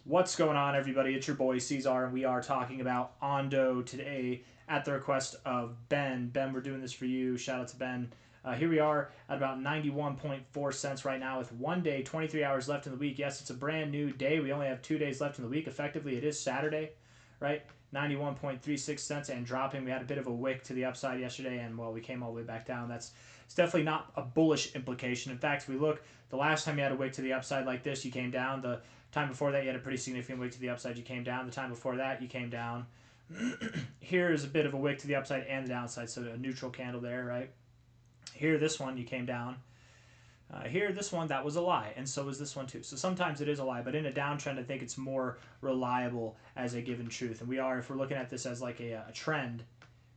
What's going on, everybody? It's your boy C-Zar, and we are talking about ONDO today at the request of Ben. Ben, we're doing this for you. Shout out to Ben. Here we are at about 91.4 cents right now with 1 day, 23 hours left in the week. Yes, it's a brand new day. We only have 2 days left in the week. Effectively, it is Saturday, right? 91.36 cents and dropping. We had a bit of a wick to the upside yesterday, and, well, we came all the way back down. It's definitely not a bullish implication. In fact, if we look, the last time you had a wick to the upside like this, you came down. The time before that, you had a pretty significant wick to the upside. You came down. The time before that, you came down. Here is a bit of a wick to the upside and the downside, so a neutral candle there, right? Here, this one, you came down. Here, this one, that was a lie, and so was this one too. So sometimes it is a lie, but in a downtrend, I think it's more reliable as a given truth. And if we're looking at this as like a trend,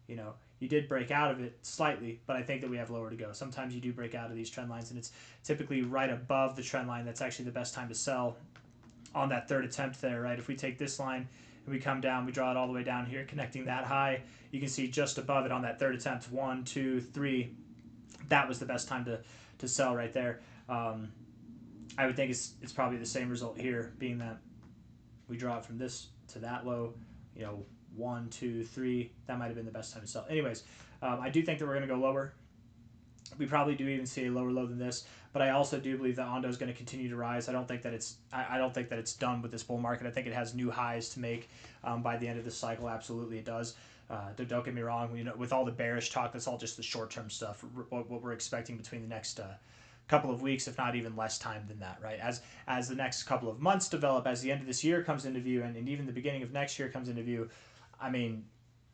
you did break out of it slightly, but I think that we have lower to go. Sometimes you do break out of these trend lines, and it's typically right above the trend line. That's actually the best time to sell on that third attempt there, right? If we take this line and we come down, we draw it all the way down here, connecting that high, you can see just above it on that third attempt, 1, 2, 3. That was the best time to sell right there. I would think it's probably the same result here, being that we draw it from this to that low, 1, 2, 3. That might have been the best time to sell. Anyways, I do think that we're going to go lower. We probably do even see a lower low than this, but I also do believe that ONDO is going to continue to rise. I don't think that it's done with this bull market. I think it has new highs to make by the end of this cycle. Absolutely, it does. Don't get me wrong. With all the bearish talk, that's all just the short-term stuff. What we're expecting between the next couple of weeks, if not even less time than that, right? As the next couple of months develop, as the end of this year comes into view, and even the beginning of next year comes into view, I mean,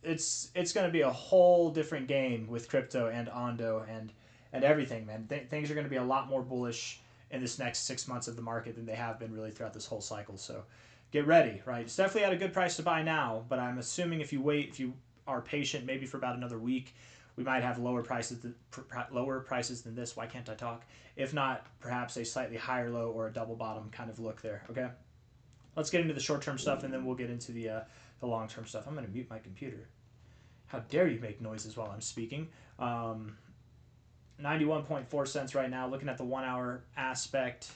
it's going to be a whole different game with crypto and ONDO and everything, man. Things are going to be a lot more bullish in this next 6 months of the market than they have been really throughout this whole cycle. So get ready, right? It's definitely at a good price to buy now, but I'm assuming if you are patient, maybe for about another week, we might have lower prices than this. Why can't I talk? If not, perhaps a slightly higher low or a double bottom kind of look there. Okay, let's get into the short-term stuff, and then we'll get into the long-term stuff. I'm going to mute my computer. How dare you make noises while I'm speaking? 91.4 cents right now. Looking at the 1 hour aspect,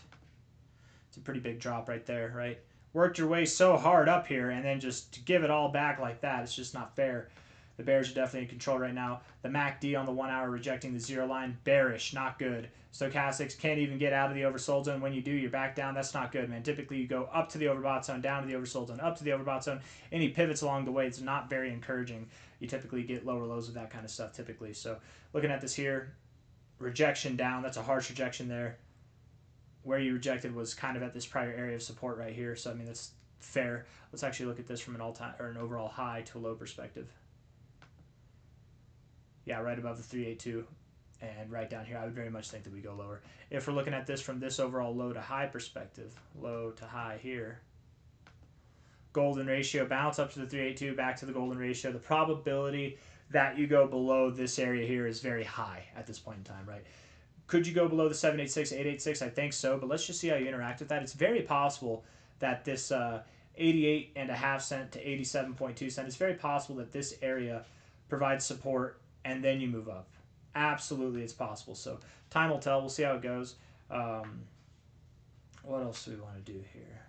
it's a pretty big drop right there, right? Worked your way so hard up here, and then just to give it all back like that, it's just not fair. The bears are definitely in control right now. The MACD on the 1 hour rejecting the zero line, bearish, not good. Stochastics can't even get out of the oversold zone. When you do, you're back down. That's not good, man. Typically, you go up to the overbought zone, down to the oversold zone, up to the overbought zone. Any pivots along the way, it's not very encouraging. You typically get lower lows with that kind of stuff typically. So looking at this here, rejection down. That's a harsh rejection there. Where you rejected was kind of at this prior area of support right here. So, I mean, that's fair. Let's actually look at this from an all-time or an overall high to a low perspective. Yeah, right above the 382 and right down here. I would very much think that we go lower. If we're looking at this from this overall low to high perspective, low to high here, golden ratio bounce up to the 382, back to the golden ratio. The probability that you go below this area here is very high at this point in time, right? Could you go below the 786, 886? I think so, but let's just see how you interact with that. It's very possible that this 88.5 cent to 87.2 cent, it's very possible that this area provides support and then you move up. Absolutely, it's possible. So time will tell. We'll see how it goes. What else do we want to do here?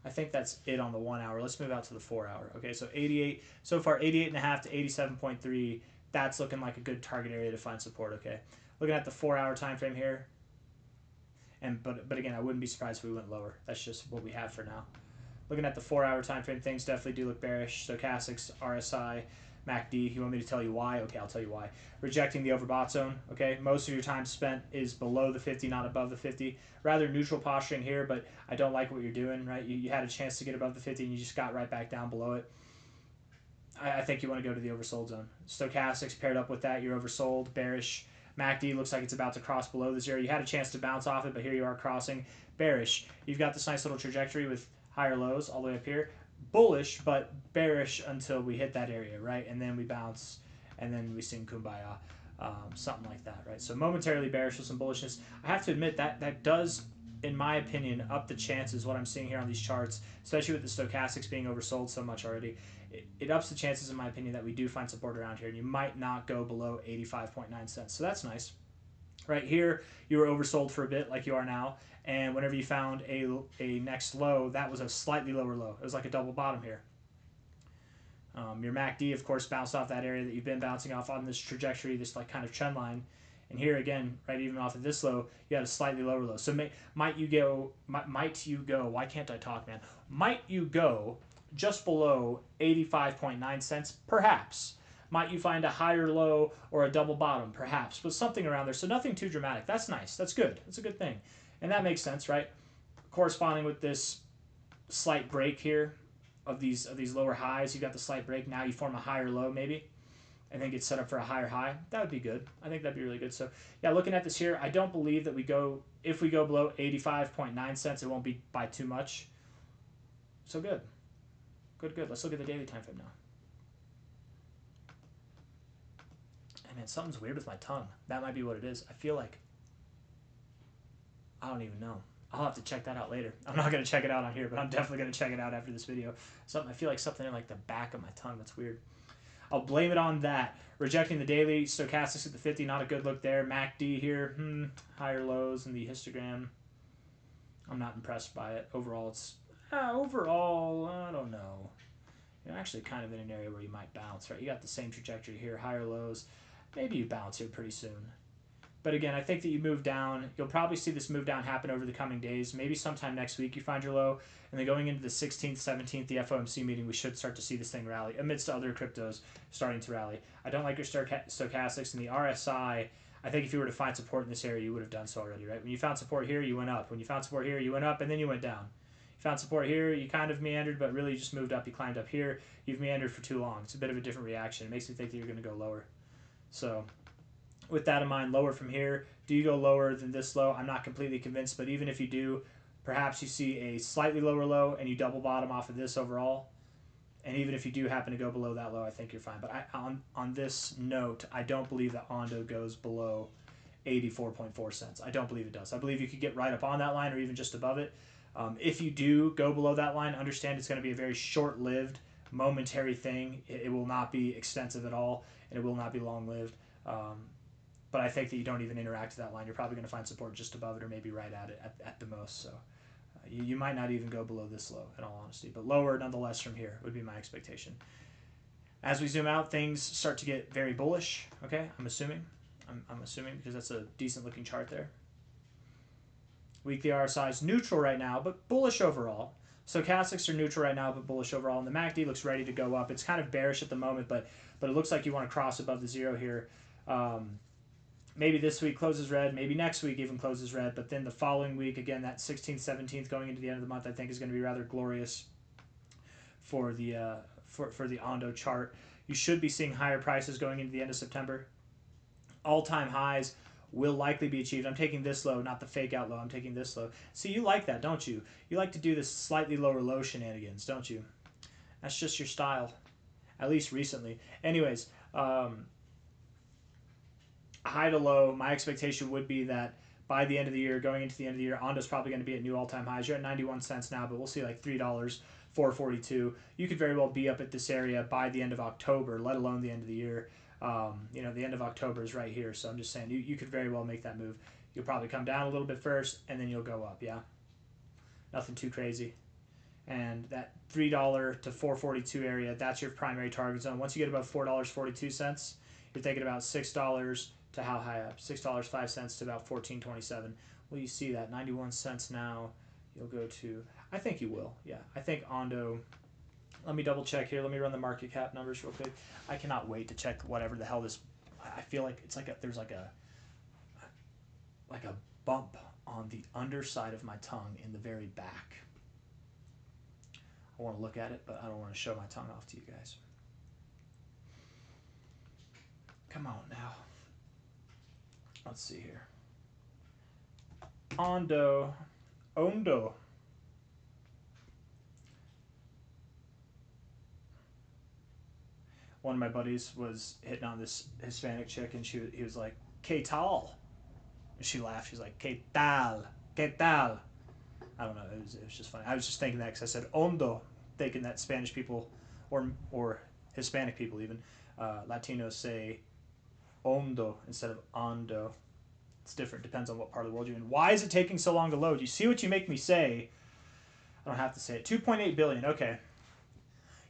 I think that's it on the 1 hour. Let's move out to the 4 hour. Okay, so 88 so far, 88.5 to 87.3. That's looking like a good target area to find support. Okay, looking at the 4 hour time frame here, but again, I wouldn't be surprised if we went lower. That's just what we have for now. Looking at the 4 hour time frame, things definitely do look bearish. Stochastics, RSI, MACD. You want me to tell you why? Okay, I'll tell you why. Rejecting the overbought zone. Okay, most of your time spent is below the 50, not above the 50. Rather neutral posturing here, but I don't like what you're doing. Right, you had a chance to get above the 50 and you just got right back down below it. I think you want to go to the oversold zone. Stochastics paired up with that, you're oversold, bearish. MACD looks like it's about to cross below this area. You had a chance to bounce off it, but here you are crossing, bearish. You've got this nice little trajectory with higher lows all the way up here. Bullish, but bearish until we hit that area, right? And then we bounce, and then we sing Kumbaya, something like that, right? So momentarily bearish with some bullishness. I have to admit that does, in my opinion, up the chances, what I'm seeing here on these charts, especially with the stochastics being oversold so much already, it ups the chances, in my opinion, that we do find support around here. And you might not go below 85.9 cents. So that's nice. Right here, you were oversold for a bit like you are now. And whenever you found a next low, that was a slightly lower low. It was like a double bottom here. Your MACD, of course, bounced off that area that you've been bouncing off on this trajectory, this like kind of trend line. And here again, right, even off of this low, you had a slightly lower low. So might you go? Why can't I talk, man? Might you go just below 85.9 cents? Perhaps. Might you find a higher low or a double bottom? Perhaps, but something around there. So nothing too dramatic. That's nice. That's good. That's a good thing, and that makes sense, right? Corresponding with this slight break here of these lower highs, you got the slight break. Now you form a higher low, maybe, and then get set up for a higher high. That would be good. I think that'd be really good. So yeah, looking at this here, I don't believe that if we go below 85.9 cents, it won't be by too much. So good. Good. Let's look at the daily time frame now. And man, something's weird with my tongue. That might be what it is. I feel like, I don't even know. I'll have to check that out later. I'm not going to check it out on here, but I'm definitely going to check it out after this video. I feel like something in like the back of my tongue. That's weird. I'll blame it on that. Rejecting the daily, stochastics at the 50, not a good look there. MACD here, higher lows in the histogram. I'm not impressed by it. Overall, I don't know. You're actually kind of in an area where you might bounce, right? You got the same trajectory here, higher lows. Maybe you bounce here pretty soon. But again, I think that you move down. You'll probably see this move down happen over the coming days. Maybe sometime next week you find your low. And then going into the 16th, 17th, the FOMC meeting, we should start to see this thing rally amidst other cryptos starting to rally. I don't like your stochastics and the RSI. I think if you were to find support in this area, you would have done so already, right? When you found support here, you went up. When you found support here, you went up, and then you went down. You found support here, you kind of meandered, but really you just moved up. You climbed up here. You've meandered for too long. It's a bit of a different reaction. It makes me think that you're going to go lower. So with that in mind, lower from here. Do you go lower than this low? I'm not completely convinced, but even if you do, perhaps you see a slightly lower low and you double bottom off of this overall. And even if you do happen to go below that low, I think you're fine. But on this note, I don't believe that ONDO goes below 84.4 cents. I don't believe it does. I believe you could get right up on that line or even just above it. If you do go below that line, understand it's going to be a very short-lived, momentary thing. It will not be extensive at all, and it will not be long-lived. But I think that you don't even interact with that line. You're probably going to find support just above it or maybe right at it at the most. So you might not even go below this low, in all honesty. But lower, nonetheless, from here would be my expectation. As we zoom out, things start to get very bullish. Okay, I'm assuming because that's a decent-looking chart there. Weekly RSI is neutral right now, but bullish overall. Stochastics are neutral right now, but bullish overall. And the MACD looks ready to go up. It's kind of bearish at the moment, but it looks like you want to cross above the zero here. Maybe this week closes red. Maybe next week even closes red. But then the following week, again, that 16th, 17th, going into the end of the month, I think is going to be rather glorious for the ONDO chart. You should be seeing higher prices going into the end of September. All-time highs will likely be achieved. I'm taking this low, not the fake out low. I'm taking this low. See, you like that, don't you? You like to do this slightly lower low shenanigans, don't you? That's just your style, at least recently. Anyways, high to low, my expectation would be that by the end of the year, going into the end of the year, ONDO's probably going to be at new all-time highs. You're at 91 cents now, but we'll see like $3, $4.42. You could very well be up at this area by the end of October, let alone the end of the year. The end of October is right here, so I'm just saying you could very well make that move. You'll probably come down a little bit first, and then you'll go up, yeah? Nothing too crazy. And that $3 to $4.42 area, that's your primary target zone. Once you get above $4.42, you're thinking about $6 to how high up? $6.05 to about $14.27. Will you see that? 91 cents now. You'll go to, I think you will, yeah. I think ONDO, let me double check here. Let me run the market cap numbers real quick. I cannot wait to check whatever the hell this, I feel like it's like there's like a bump on the underside of my tongue in the very back. I want to look at it, but I don't want to show my tongue off to you guys. Come on now. Let's see here. ONDO. One of my buddies was hitting on this Hispanic chick, and he was like, "¿Qué tal?" And she laughed. She's like, "¿Qué tal? ¿Qué tal?" I don't know. It was just funny. I was just thinking that because I said "ONDO," thinking that Spanish people or Hispanic people even Latinos say "ONDO" instead of "ONDO." It's different. Depends on what part of the world you're in. Why is it taking so long to load? You see what you make me say. I don't have to say it. 2.8 billion. Okay.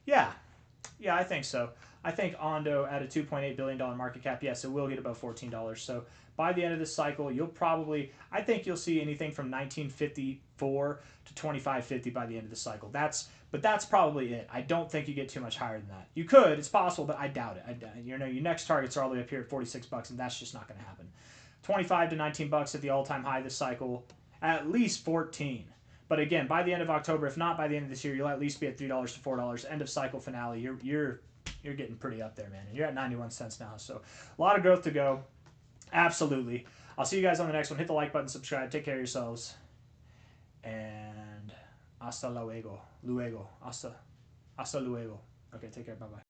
Yeah. Yeah, I think so. I think ONDO at a $2.8 billion market cap, yes, it will get above $14. So by the end of this cycle, you'll probably, I think you'll see anything from 1954 to 2550 by the end of the cycle. But that's probably it. I don't think you get too much higher than that. You could, it's possible, but I doubt it. Your next targets are all the way up here at 46 bucks, and that's just not going to happen. 25 to 19 bucks at the all-time high this cycle, at least 14. But again, by the end of October, if not by the end of this year, you'll at least be at $3 to $4. End of cycle finale. You're getting pretty up there, man. And you're at 91 cents now. So a lot of growth to go. Absolutely. I'll see you guys on the next one. Hit the like button, subscribe. Take care of yourselves. And hasta luego. Hasta luego. Okay, take care. Bye-bye.